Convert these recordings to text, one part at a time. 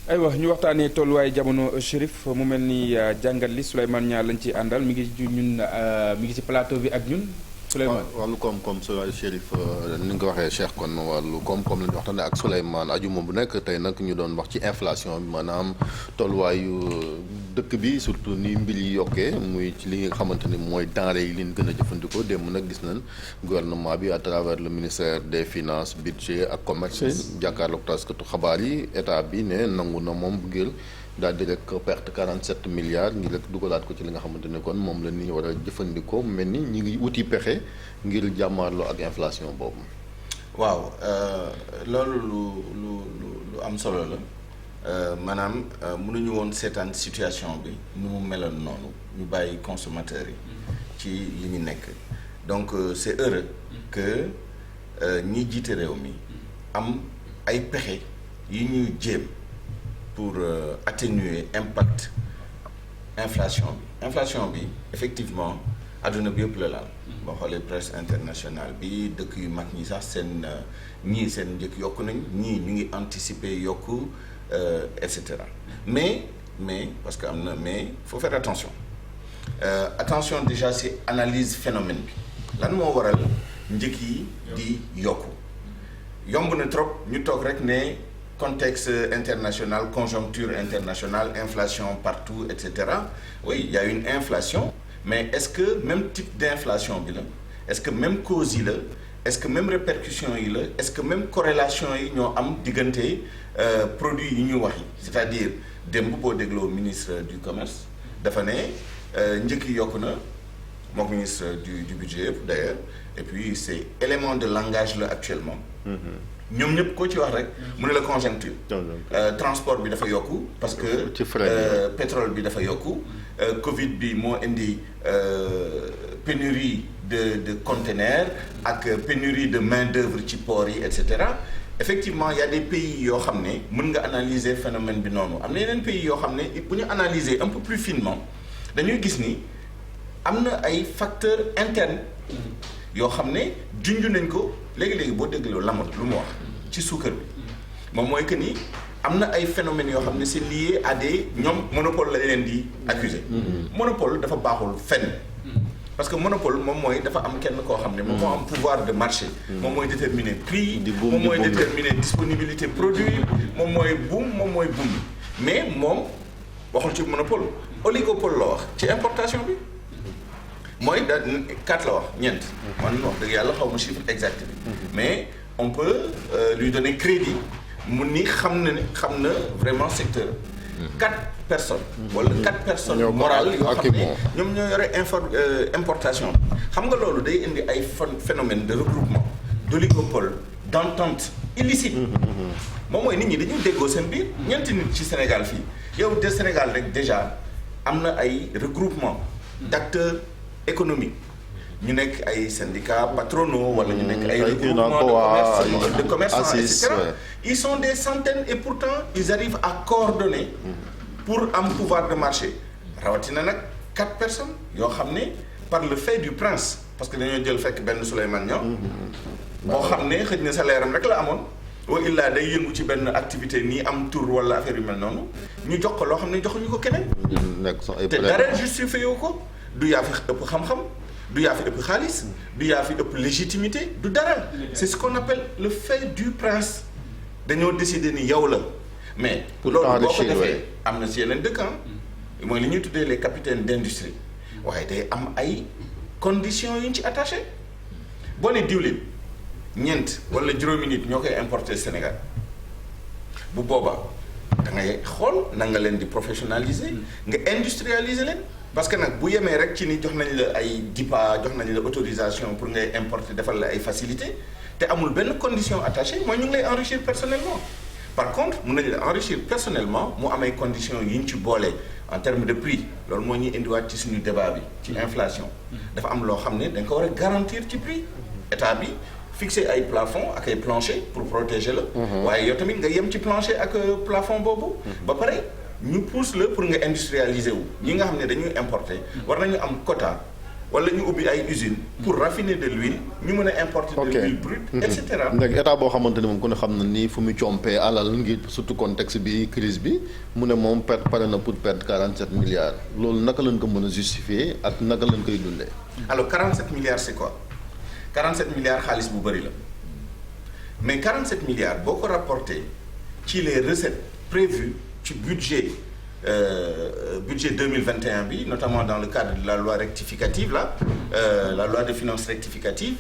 aywa ñu waxtaanee tolluwaay jamono Chérif mu mel ni jàngat li Souleymane Niang lañ ci àndal mi ngi ci plateau bi ak ñun Souleymane. wàllu koom-koom Chérif ni nga ko waxee Cheikh kon wàllu koom-koom la ñu waxtaanee ak Souleymane ajuma bu nekk tey nag ñu doon wax ci inflation bi maanaam tolluwaayu dëkk bi surtout ni mbir yi yokkee muy ci li nga xamante ni mooy denrée yi leen gën a jëfandikoo démb nag gis nañ gouvernement bi à travers le ministère des finances budget ak commerce jàkkaarloog taskatu xabaar yi état bi ne nangu na moom ngir daal di rek perte 47 milliards ngir rek dugalaat ko ci li nga xamante ne kon moom la ni war a jëfandikoo mel ni ñi ngi wuti pexe ngir jàmmaarloo ak inflation boobu. waaw loolu lu am solo la maanaam mënuñu woon seetaan situation bi nu mu meloon noonu ñu bàyyi consommateurs yi ci li ñu nekk donc c'est heureux que ñi jiite réew mi am ay pexe yi ñuy jéem pour atténuer impact inflation bi effectivement adduna bi yëpp la laal boo xoolee presse internationale bi dëkk yu mag ñi sax seen njëkk yokku nañ ñii ñu ngi anticiper yokku et cetera mais parce que am na mais faut faire attention déjà ci analyse phénomène bi lan moo waral njëkk yi di yokku yomb na trop ñu toog rek ne contexte international conjoncture internationale inflation partout et cetera oui il y a une inflation mais est-ce que même type d'inflation bi la est-ce que même cause yi la est-ce que même répercussion yi la est-ce que même corrélation yi ñoo am diggante produits yi ñu wax yi c'est-à-dire démb boo dégloo ministre du commerce dafa ne njëkk yi yokku na moom ministre du budget d'ailleurs et puis c'est élément de langage la actuellement ñoom ñëpp koo ci wax rek mu ne la conjoncture transport bi dafa yokku parce que pétrole bi dafa yokku Covid bi moo indi pénurie de conteneurs ak pénurie de main-d'œuvre ci port yi et cetera effectivement il y a des pays yoo xam ne mën nga analyser phénomène bi noonu am na yeneen pays yoo xam ne bu ñu analyser un peu plus finement dañuy gis ni am na ay facteurs internes yoo xam ne junj nañ ko léegi-léegi boo dégloo Lamotte lu mu wax ci suukar bi moom mooy que ni am na ay phénomènes yoo xam ne c'est lié à des ñoom monopole lañ leen di accuser monopole dafa baaxul fenn parce que monopole moom mooy dafa am kenn koo xam ne moom moo am pouvoir de marché moom mooy déterminer prix moom mooy déterminer disponibilité produit moom mooy buum mais moom waxul ci monopole oligopole la wax ci importation bi mooy da 4 la wax ñeent man wax dëgg yàlla xaw ma chiffre exact bi mais on peut lui donner crédit mu ni xam na vraiment secteur 4 personnes wala 4 personnes morales yoo xam ne ñoom ñoo yore importation xam nga loolu day indi ay phénomène de regroupement d'oligopole d'entente illicite moom mooy nit ñi dañuy déggoo seen biir ñeenti nit ci Sénégal fii yow de Sénégal rek déjà am na ay regroupement d'acteurs économiques ñu nekk ay syndicats patronaux wala ñu nekk ay regroupements de commerçants et cetera ils sont des centaines et pourtant ils arrivent à coordonner pour am pouvoir de marché rawatina nag 4 personnes yoo xam ne par le fait du prince parce que dañoo jël fekk benn Souleymane Niang boo xam ne xëj na salaire am rek la amoon wa illaa day yëngu ci benn activité nii am tour wala affaire yu mel noonu ñu jox ko loo xam ne joxuñu ko keneen te dara justifié wu ko du yaa fi ëpp xam-xam du yaa fi ëpp xaalis du yaa fi ëpp légitimité du dara c'est ce qu'on appelle le fait du prince dañoo décider ni yow la mais loolu boo ko defee am na si yeneen dëkk mooy li ñuy tuddee les capitaines d'industrie waaye day am ay conditions yu ñu ci attaché boo ne diwlin ñeent wala juróomi nit ñoo koy importer Sénégal bu boobaa da ngay xool na nga leen di professionnaliser nga industrialiser leen parce que nag bu yemee rek ci ni jox nañ la ay DIPA jox nañ la autorisation pour ngay importer defal la ay facilité te amul benn condition attachée mooy ñu ngi lay enrichir personnellement par contre mun nañu la enrichir personnellement mu amay conditions yi ñu ci boole en termes de prix loolu moo ñuy indiwaat ci suñu débat bi ci inflation dafa am loo xam ne dañ ko war a garantir ci prix état bi fixer ay plafond ak ay plancher pour protéger la waaye yow tamit nga yem ci plancher ak plafond boobu ba pare ñu pousse la pour nga industrialiser wu ñi nga xam ne dañuy importer war nañu am quota wala ñu ubbi ay usines pour raffiner de l'huile ñu mën a importer de l'huile brute et cetera. léegi état boo xamante ne moom ku ne xam na ni fu mu compee alal ngir surtout contexte bi crise bi mu ne moom pare na pour perdre 47 milliards loolu naka lañ ko mën a justifier ak naka lañ koy dundee. alors 47 milliards c'est quoi 47 milliards xaalis bu bëri la mais 47 milliards boo ko rapporté ci les recettes prévues ci budget 2021 bi notamment dans le cadre de la loi rectificative la loi de finances rectificative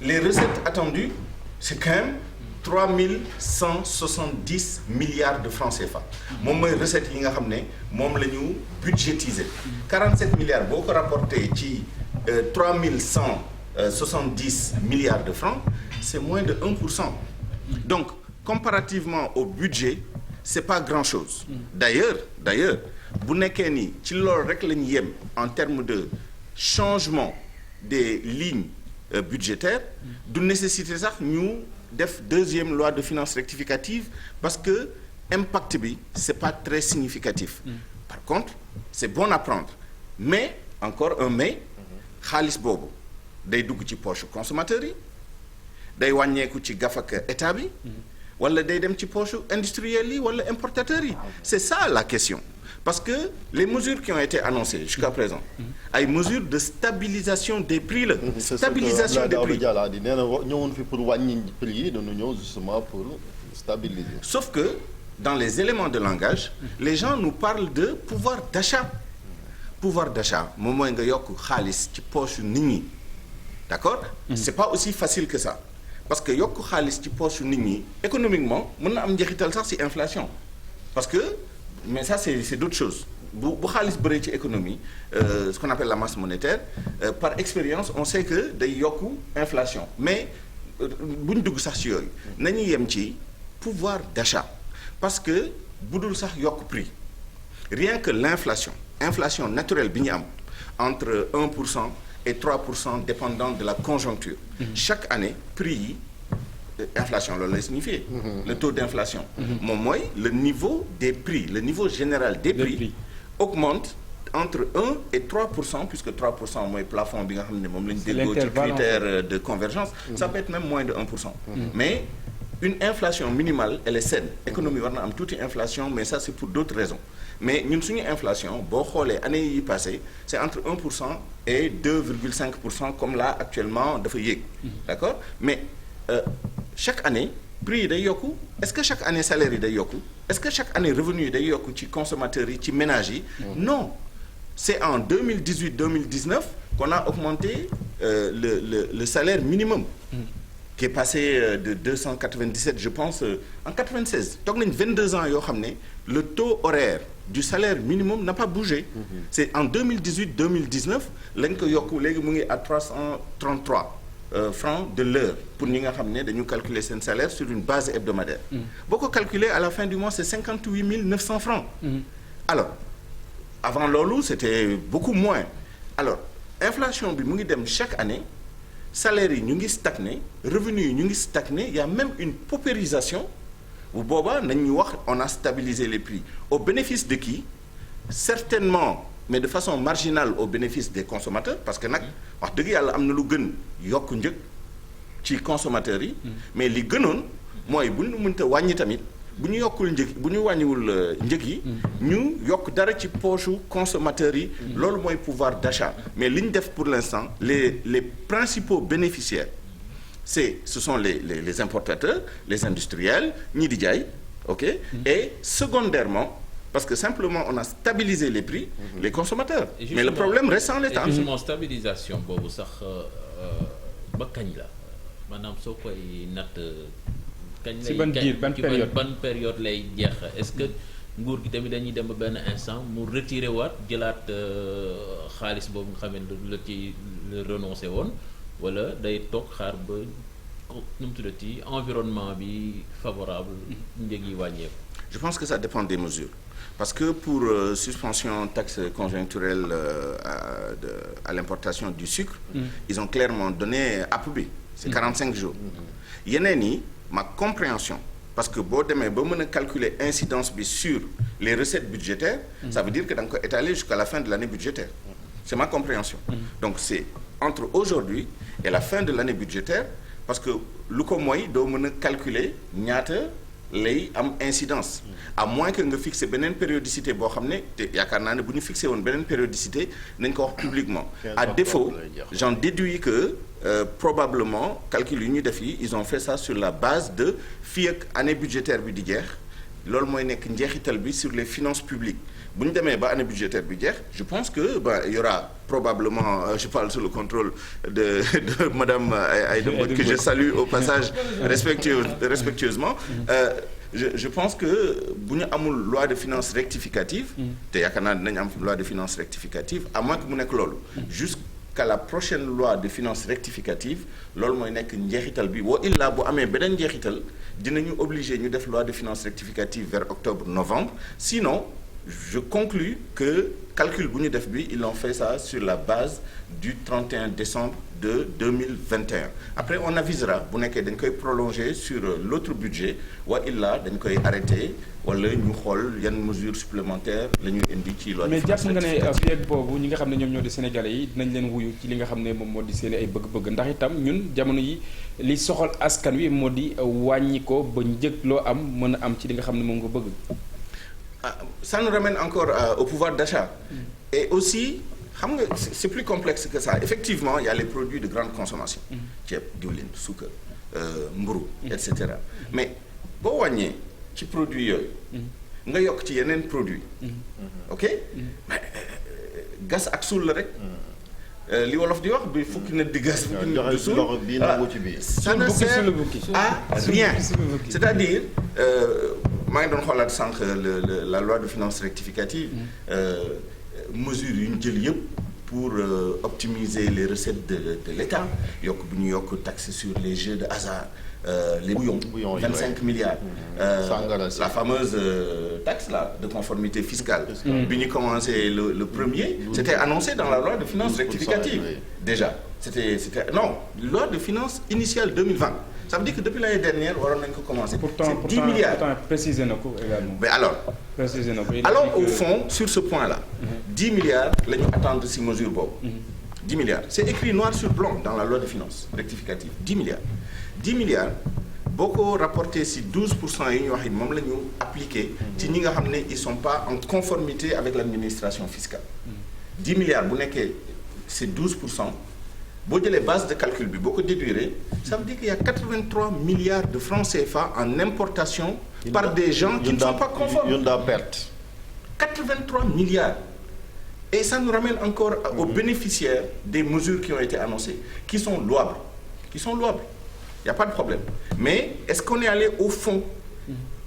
les recettes attendues c'est quand même 3170 milliards de francs CFA moom mooy recettes yi nga xam ne moom la ñu budgétiser 47 milliards boo ko rapporté ci 3170 milliards de francs c'est moins de 1%. Donc comparativement au budget c'est pas grand-chose. D'ailleurs bu nekkee ni ci loolu rek la ñu yem en termes de changement des lignes budgétaires du nécessité sax ñu def deuxième loi de finances rectificative parce que impact bi c'est pas très significatif. Par contre c'est bon à prendre mais encore un mais xaalis boobu day dugg ci poche consommateurs yi day wàññeeku ci gafaka état bi wala day dem ci poche industriels yi wala importateurs yi c'est ça la question parce que les mesures qui ont été annoncées jusqu'à présent ay mesures de stabilisation des prix la stabilisation des prix di nee na ñëwoon fi pour wàññi prix yi dañu ñëw justement pour stabiliser sauf que dans les éléments de langage les gens nous parlent de pouvoir d'achat moom mooy nga yokk xaalis ci poche nit ñi d'accord c'est pas aussi facile que ça parce que yokk xaalis ci poche nit ñi économiquement mën na am njeexital sax ci inflation parce que mais ça c'est d'autres choses bu xaalis bëree ci économie ce qu'on appelle la masse monétaire par expérience on sait que day yokk inflation mais buñ dugg sax ci yooyu nañu yem ci pouvoir d'achat parce que bu dul sax yokk prix rien que inflation naturelle bi ñu am entre 1% et 3% dépendant de la conjoncture. Chaque année prix yi inflation loolu lay signifier. Le taux d'inflation. moom mooy le niveau des prix le niveau général des prix augmente entre 1 et 3% puisque 3% mooy plafond bi nga xam ne moom la ñu déggoo ci critère de convergence. Ça peut être même moins de 1%. Mais une inflation minimale elle est saine économie war na am tuuti inflation mais ça c'est pour d'autres raisons mais ñun suñu inflation boo xoolee année yi passé c'est entre 1% et 2,5% comme là actuellement dafa yéeg d'accord mais chaque année prix yi day yokku est-ce que chaque année salaire yi day yokku est-ce que chaque année revenu yi day yokku ci consommateurs yi ci ménages yi non c'est en 2018-2019 qu'on a augmenté le salaire minimum qui est passé de 297 je pense en 96 toog nañ 22 ans yoo xam ne le taux horaire du salaire minimum n'a pas bougé c'est en 2018-2019 lañ ko yokku léegi mu ngi à 333 francs de l'heure pour ñi nga xam ne dañu calculer seen salaire sur une base hebdomadaire boo ko calculer à la fin du mois c'est 58 900 francs alors avant loolu c'était beaucoup moins alors inflation bi mu ngi dem chaque année salaires yi ñu ngi stagné revenus yi ñu ngi stagné il y a même une paupérisation bu boobaa nañ ñu wax on a stabilisé les prix au bénéfice de qui certainement mais de façon marginale au bénéfice des consommateurs parce que nag wax dëgg yàlla am na lu gën yokk njëg ci consommateurs yi mais li gënoon mooy bu ñu mënta wàññi tamit bu ñu yokkul njëg bu ñu wàññiwul njëg yi ñu yokk dara ci poche consommateurs yi loolu mooy pouvoir d'achat mais li ñu def pour l'instant les principaux bénéficiaires ce sont les importateurs les industriels ñi di jaay ok et secondairement parce que simplement on a stabilisé les prix les consommateurs mais le problème reste en l'état justement stabilisation boobu sax ba kañ la maanaam soo koy natt kañ lay ban période lay jeex est-ce que nguur gi tamit dañuy dem ba benn instant mu retirer waat jëlaat xaalis boobu nga xam ne la ci renoncer woon wala day toog xaar ba nu mu tuddati environnement bi favorable njëg yi wàññeeku. Je pense que ça dépend des mesures parce que pour suspension taxe conjoncturelle à l'importation du sucre ils ont clairement donné app bi c'est 45 jours yeneen yi ma compréhension parce que boo demee ba mën a calculer incidence bi sur les recettes budgétaires ça veut dire que da nga ko étaler jusqu'à la fin de l'année budgétaire c'est ma compréhension. Donc c'est entre aujourd'hui et la fin de l'année budgétaire parce que lu ko mooy doo mën a calculer ñaata lay am incidence à moins que nga fixer beneen périodicité boo xam ne te yaakaar naa ne bu ñu fixé woon beneen périodicité nañ ko wax publiquement à défaut j'en déduis que probablement calcul yu ñu def yi ils ont fait ça sur la base de fii ak année budgétaire bi di jeex loolu mooy nekk njeexital bi sur les finances publiques bu ñu demee ba année budgétaire bi jeex je pense que il y aura probablement je parle sous le contrôle de madame Aïda Mbodj que je salue au passage respectueusement je pense que bu ñu amul loi de finances rectificative te yaakaar naa dinañ am loi de finances rectificative à moins que mu nekk loolu jusqu'à la prochaine loi de finances rectificative loolu mooy nekk njeexital bi wa illa bu amee beneen njeexital dinañu obligé ñu def loi de finances rectificative vers octobre-novembre sinon je conclus que calcul bu ñu def bi ils ont fait ça sur la base du 31 décembre de 2021 après on avisera bu nekkee dañ koy prolonger sur l'autre budget wa illa dañ koy arrêter wala ñu xool yan mesures supplémentaires la ñuy indi ci loi de finances mais jàpp nga ne fii ak boobu ñi nga xam ne ñoom ñoo di Sénégalais yi dinañ leen wuyu ci li nga xam ne moom moo di seen ay bëgg-bëgg ndax itam ñun jamono yi li soxal askan wi moo di wàññi ko ba njëg loo am mën a am ci li nga xam ne moom nga bëgg. Ça nous ramène encore au pouvoir d'achat et aussi xam nga c'est plus complexe que ça effectivement il y a les produits de grande consommation ceeb diwlin suukar mburu et cetera mais boo wàññee ci produits yooyu nga yokk ci yeneen produit ok gas ak suul la rek li wolof di wax bi fukki nit di gas fukki nit di suul ça ne sert à rien c'est-à-dire maa ngi doon xoolaat sànq la loi de finances rectificative mesures yu ñu jël yëpp pour optimiser les recettes de l'État yokk bu ñu yokk taxe sur les jeux de hasard les bouillons 25 milliards la fameuse taxe là de conformité fiscale bi ñu commencé le premier c'était annoncé dans la loi de finances rectificative déjà c'était non loi de finances initiale 2020 ça veut dire que depuis l'année dernière waroon nañu ko commencer. pourtant 10 milliards pourtant préciser na ko également. mais alors. préciser na ko alors au fond sur ce point-là. 10 milliards la ñu attendre ci mesure boobu. 10 milliards c'est écrit noir sur blanc dans la loi de finances rectificative 10 milliards. 10 milliards boo ko rapporté ci 12% yi ñu wax it moom la ñu appliqué. ci ñi nga xam ne ils sont pas en conformité avec l'administration fiscale. 10 milliards bu nekkee c'est 12%. boo jëlee base de calcul bi boo ko déduire ça veut dire qu'il y a 83 milliards de francs CFA en importation par des gens qui ne sont pas conformes. Une perte. 83 milliards. Et ça nous ramène encore aux bénéficiaires des mesures qui ont été annoncées, qui sont louables. Il n'y a pas de problème. Mais est-ce qu'on est allé au fond?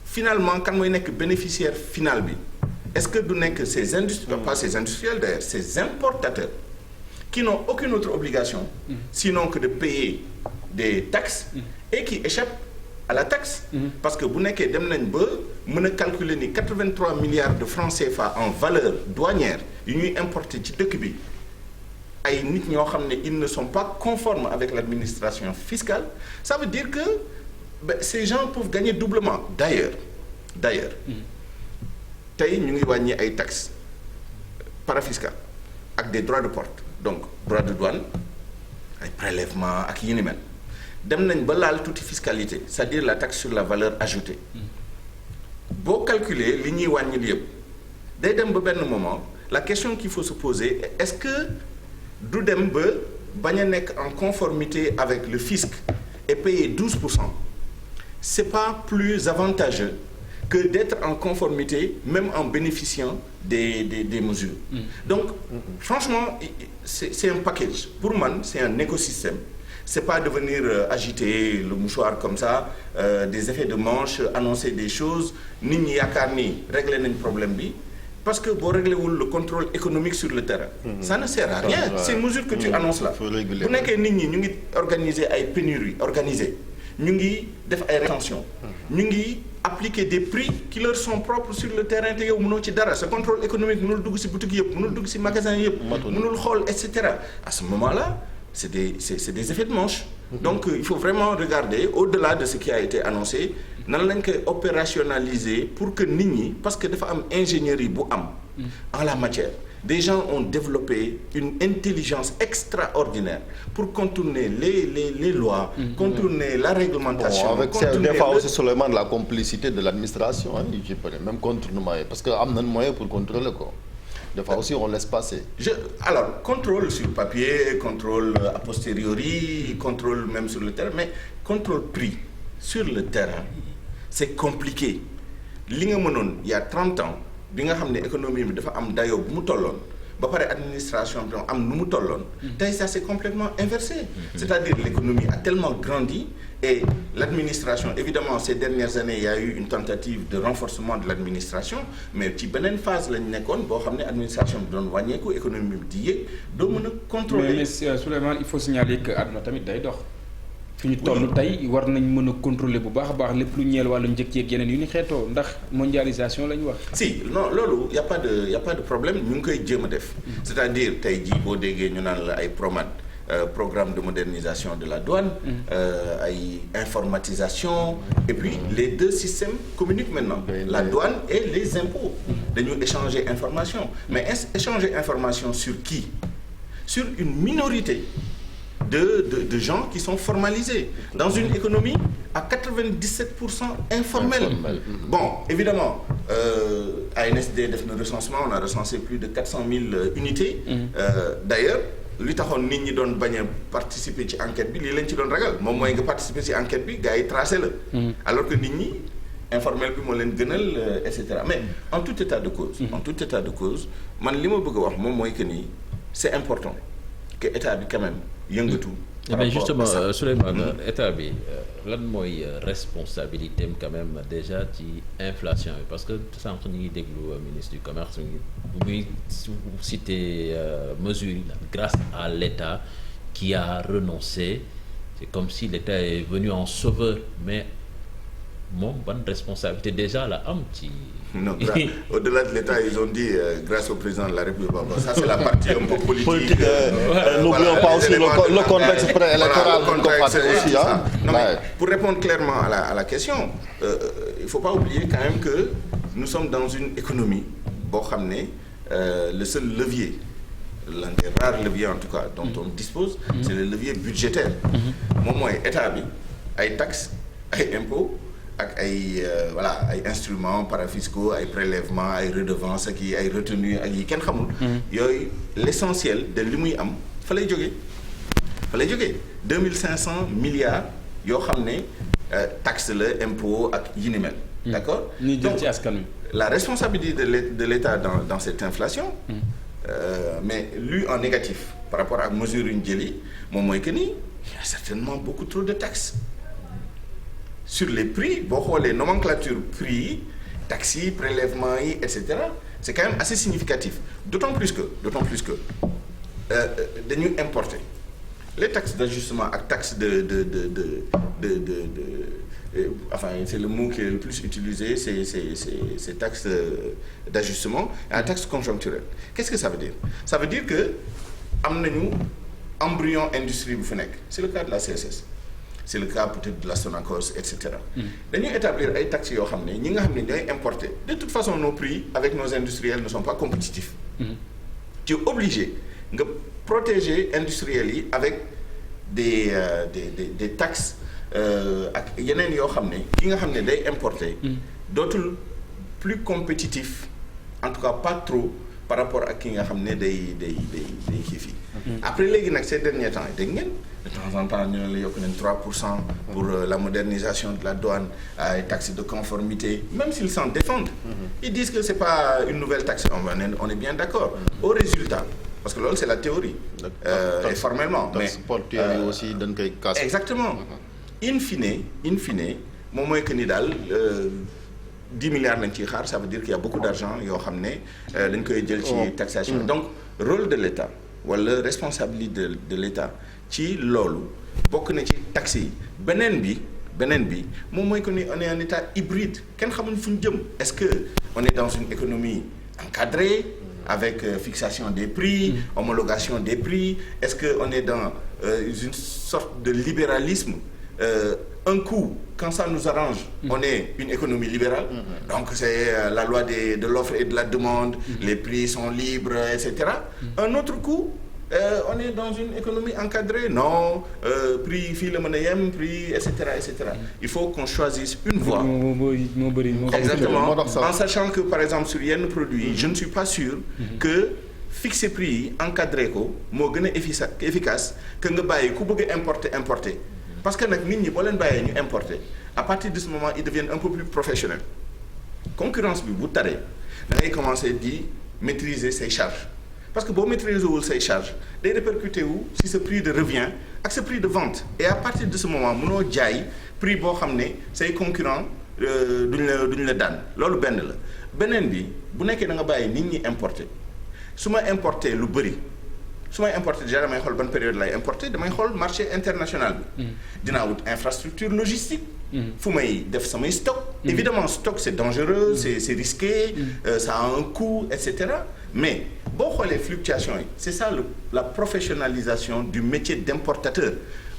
Finalement, quand on est bénéficiaire final, est-ce que nous n'est que ces industriels, pas ces industriels d'ailleurs, ces importateurs, qui n'ont aucune autre obligation, sinon que de payer des taxes, et qui échappent à la taxe. Parce que vous n'avez que calculer les 83 milliards de francs CFA en valeur douanière, ils importés ci dëkk bi ay nit ñoo xam ne ils ne sont pas conformes avec l'administration fiscale, ça veut dire que ces gens peuvent gagner doublement. D'ailleurs, tey ñu ngi wàññi ay taxes parafiscales ak des droits de porte. Donc droit de douane ay prélèvement ak yi ni mel dem nañ ba laal tuuti fiscalité c'est-à-dire la taxe sur la valeur ajoutée boo calculer li ñuy wàññil yëpp day dem ba benn moment la question qu'il faut se poser est-ce que du dem ba bañ a nekk en conformité avec le fisc et payer 12%, c'est pas plus avantageux que d'être en conformité même en bénéficiant des mesures. Donc franchement c'est un package. Pour moi c'est un écosystème. C'est pas de venir agiter le mouchoir comme ça, des effets de manche, annoncer des choses nit ñi yaakaar ni régler nañ problème bi parce que boo réglé wul le contrôle économique sur le terrain. Ça ne sert à rien. Ces mesures que tu annonces là. Bu nekkee nit ñi ñu ngi organiser ay pénuries organisées, ñu ngi def ay rétentions, ñu ngi appliquer des prix qui leur sont propres sur le terrain te yow mënoo ci dara. Ce contrôle économique mënul dugg ci boutique yëpp, mënul dugg ci magasin yëpp, mënul xool et cetera. À ce moment-là, c'est des effets de manche. Donc il faut vraiment regarder au-delà de ce qui a été annoncé nan lañ koy opérationnaliser pour que nit ñi parce que dafa am ingénierie bu am en la matière des gens ont développé une intelligence extraordinaire pour contourner les lois, contourner la réglementation. Bon, avec des fois aussi seulement de la complicité de l'administration, hein, je peux même contournement, parce que am nañ moyen pour contrôler quoi. Des fois aussi on laisse passer. Alors contrôle sur papier, contrôle a posteriori, contrôle même sur le terrain, mais contrôle pris sur le terrain, c'est compliqué. Li nga mënoon il y a 30 ans bi nga xam ne économie bi dafa am dayoo bu mu tolloon ba pare administration bi am nu mu tolloon tey ça c'est complètement inversé. C'est-à-dire l'économie a tellement grandi et l'administration évidemment ces dernières années il y a eu une tentative de renforcement de l'administration mais ci beneen phase lañ nekkoon boo xam ne administration bi doon wàññeeku économie bi di yéeg doo mën a contrôler. mais Souleymane il faut signaler que àdduna tamit day dox. fi ñu toll tey war nañ mën a contrôler bu baax a baax lépp lu ñeel wàllu njëkk yeeg yeneen yu ni xeetoo ndax mondialisation la ñu wax. si non loolu y a pas de problème ñu ngi koy jéem a def. c'est-à-dire tey jii boo déggee ñu naan la ay PROMAD programme de modernisation de la douane. ay informatisation. et puis les deux systèmes communiquent maintenant. la douane et les impôts. dañu échanger information mais échanger information sur qui? Sur une minorité. De gens qui sont formalisés dans une économie à 97% informelle. Bon, évidemment, ANSD def na recensement, on a recensé plus de 400 000 unités. D'ailleurs, li taxoon nit ñi doon bañ a participer ci enquête bi lii lañ ci doon ragal moom mooy nga participer ci enquête bi gars yi tracé la. Alors que nit ñi informel bi moo leen gënal et cetera mais en tout état de cause. Man li ma bëgg a wax moom mooy que ni c'est important que état bi quand même. yëngatu. mais justement Souleymane état bi lan mooy responsabilité am quand même déjà ci inflation bi parce que sànq ñu ngi déglu ministre du commerce bu muy citer mesures yi grâce à l'état qui a renoncé c'est comme si l'état est venu en sauveur mais moom ban responsabilité déjà la am ci. Non, au-delà de l'État, ils ont dit grâce au président de la République. Bon, ça c'est la partie un peu politique. N'oublions pas aussi le contexte préélectoral. Aussi, hein? Non, mais pour répondre clairement à la question, il ne faut pas oublier quand même que nous sommes dans une économie, boo xam ne le seul levier, l'un des rares leviers en tout cas dont on dispose, c'est le levier budgétaire. Moom mooy état bi ay taxes ay impôts. ak ay ay instruments parafiscaux ay prélèvements ay redevances ak ay retenues ak yi kenn xamul. yooyu l'essentiel de li muy am fa lay jógee 2500 milliards yoo xam ne taxe la impôt ak yi ni mel. d'accord ñuy jël ci askan wi. La responsabilité de l'État dans cette inflation. Mais lu en négatif par rapport ak mesures yu ñu jëli moom mooy que ni il y a certainement beaucoup trop de taxes. Sur les prix boo xoolee nomenclature prix yi taxes yi prélèvements yi et cetera c'est quand même assez significatif d'autant plus que dañuy importer les taxes d'ajustement ak taxes enfin c'est le mot qui est le plus utilisé c'est taxes d'ajustement et la taxe conjoncturelle. Qu'est-ce que ça veut dire? Ça veut dire que am nañu embryon industrie bu fi nekk c'est le cas de la CSS. C'est le cas peut-être de la Sonacos et cetera. dañuy établir ay taxes yoo xam ne ñi nga xam ne ñooy importer de toute façon nos prix avec nos industriels ne sont pas compétitifs. Tu es obligé nga protéger industriels yi avec des taxes ak yeneen yoo xam ne ki nga xam ne day importer. dootul plus compétitif en tout cas pas trop par rapport ak ki nga xam ne day kii fii. Après léegi nag ces derniers temps dégg ngeen. De temps en temps ñu ne la yokk nañ 3% pour la modernisation de la douane ay taxes de conformité même s'ils s'en défendent. Ils disent que c'est pas une nouvelle taxe on est bien d'accord. Au résultat parce que loolu c'est la théorie. Et formellement mais portuaire yi aussi dañ koy casser. Exactement. In fine moom mooy que ni daal 10 milliards lañ ciy xaar ça veut dire qu'il y a beaucoup d'argent yoo xam ne dañ koy jël ci taxation. Donc rôle de l'État wala responsabilité de l'État ci loolu bokk na ci taxes yi beneen bi moom mooy que ni on est un état hybride kenn xamuñ fu ñu jëm est-ce que on est dans une économie encadrée avec fixation des prix homologation des prix est-ce que on est dans une sorte de libéralisme un coup, quand ça nous arrange, on est une économie libérale. Donc c'est la loi de l'offre et de la demande, les prix sont libres, etc. Un autre coup, on est dans une économie encadrée. Non, prix fii la mën a yem, prix, etc., etc. Il faut qu'on choisisse une voie. Exactement. En sachant que, par exemple, sur yenn produits, je ne suis pas sûr que fixer prix yi encadré ko moo gën a efficace que nga bàyyi ku bëgg a importer. Parce que nag nit ñi boo leen bàyyee ñu importer à partir de ce moment ils deviennent un peu plus professionnels. Concurrence bi bu taree da ngay commencer di maîtriser ses charges parce que boo maîtriser wul say charges day répercuter wu si sa prix de revient ak sa prix de vente et à partir de ce moment mënoo jaay prix boo xam ne say concurrents duñ la daan loolu benn la. beneen bi bu nekkee da nga bàyyi nit ñi importer su ma importer lu bëri. su may importer déjà damay xool ban période lay importer damay xool marché international bi. dinaa wut infrastructure logistique. fu may def samay stock. évidemment stock c'est dangereux c'est risqué. Ça a un coût et cetera mais boo xoolee fluctuation yi c'est ça la professionnalisation du métier d'importateur.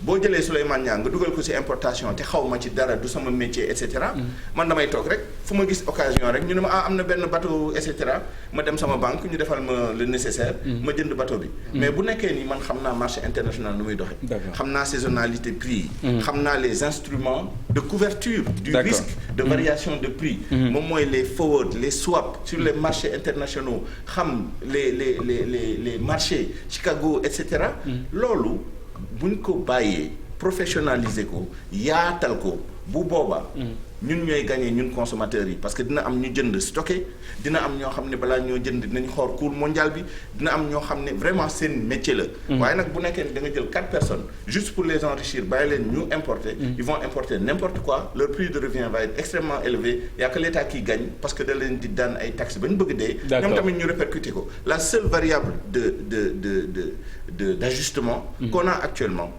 boo jëlee Souleymane Niang nga dugal ko ci importation te xaw ma ci dara du sama métier et cetera. man damay toog rek fu ma gis occasion rek ñu ne ma am na benn bateau et cetera ma dem sama banque ñu defal ma le nécessaire. ma jënd bateau bi. mais bu nekkee ni man xam naa marché international nu muy doxee. xam naa saisonnalité prix yi. xam naa les instruments de couverture. du risque de variation de prix. moom mooy les forward les swaps sur les marchés internationaux xam les marchés Chicago et cetera. loolu. buñ ko bàyyee professionnaliser ko yaatal ko bu boobaa. ñun ñooy gagner ñun consommateurs yi parce que dina am ñu jënd stocké dina am ñoo xam ne balaa ñoo jënd dinañ xool cours mondial bi dina am ñoo xam ne vraiment seen métier la. waaye nag bu nekkee ne da nga jël 4 personnes juste pour les enrichir bàyyi leen ñu importer. ils vont importer n'importe quoi leur prix de revient va être extrêmement élevé y a que l'État qui gagne parce que da leen di daan ay taxes ba ñu bëgg dee. ñoom tamit ñu répercuter ko la seule variable d'ajustement qu'on a actuellement.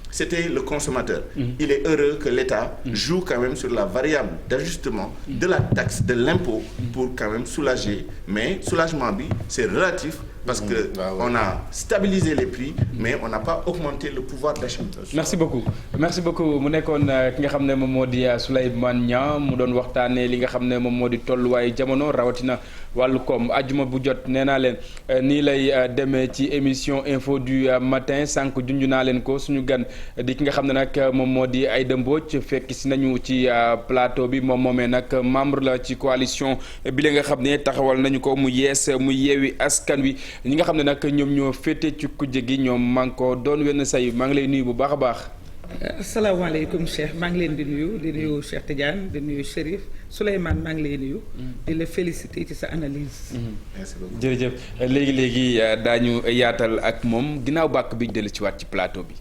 C'était le consommateur. Il est heureux que l'État joue quand même sur la variable d'ajustement de la taxe, de l'impôt pour quand même soulager. Mais soulagement bi, c'est relatif parce que on a stabilisé les prix mais on n'a pas augmenté le pouvoir d'achat. Merci beaucoup mu nekkoon ki nga xam ne moom moo di Souleymane Niang mu doon waxtaanee li nga xam ne moom moo di tolluwaayu jamono rawatina wàllu koom ajjuma bu jot nee naa leen nii lay demee ci émission info du matin sànq junj naa leen ko suñu gan di ki nga xam ne nag moom moo di Aïda Mbodj fekk si nañu ci plateau bi moom moomee nag membre la ci coalition bi la nga xam ne taxawal nañu ko mu yees mu yeewi askan wi ñi nga xam ne nag ñoom ñoo féete ci kujje gi ñoom maa ngi ko doon wenn say maa ngi lay nuyu bu baax a baax. asalaamaaleykum Cheikh maa ngi leen di nuyu Cheikh Tidiane di nuyu Chérif Souleymane maa ngi lay nuyu. di la féliciter ci sa analyse. merci beaucoup jërëjëf léegi daañu yaatal ak moom ginnaaw bàkk bi ñu dellu ci waat ci plateau bi.